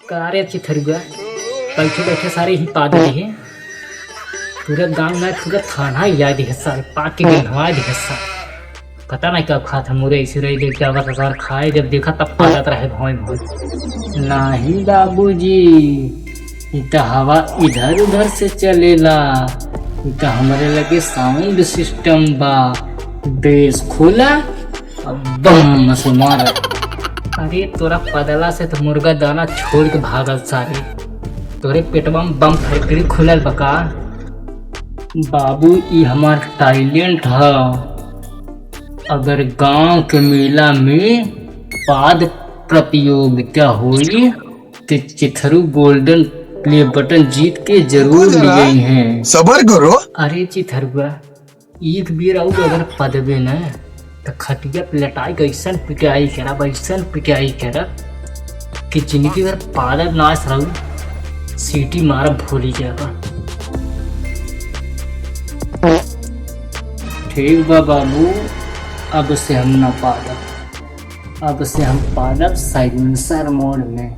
कार्य चिथरुआ बैठे बैठे सारे ही पा दे हैं। पूरा गांव में पूरा थाना याद है सारे पार्टी के नवा है सारे। पता नहीं कब खा था मुरे इसी रही देख क्या बता सार खाए जब देखा तब पालत रहे भौं भौं। नहीं बाबूजी इतना हवा इधर उधर से चलेला। इतना हमारे लगे साउंड सिस्टम बा बेस खोला अब बम से मारा। अरे तोरा पदला से तो मुर्गा दाना छोड़ के भागल सारे। तोरे पेटवा में बम फैक्ट्री खुलल बका। बाबू ई हमार टैलेंट है। अगर गांव के मेला में पाद प्रतियोगिता हुई तो चिथरू गोल्डन प्ले बटन जीत के जरूर लिए हैं। सबर करो। अरे चिथरुआ एक बेर आऊ अगर पदबे न तो खटिया लटाई कैसन पिटाई करा वैसन पिटाई करा कि जिंदगी भर पादब नाश रहू सीटी मारब भूली जाएगा। ठीक बा बाबू अब से हम न पादब। अब से हम पादब साइलेंसर मोड में।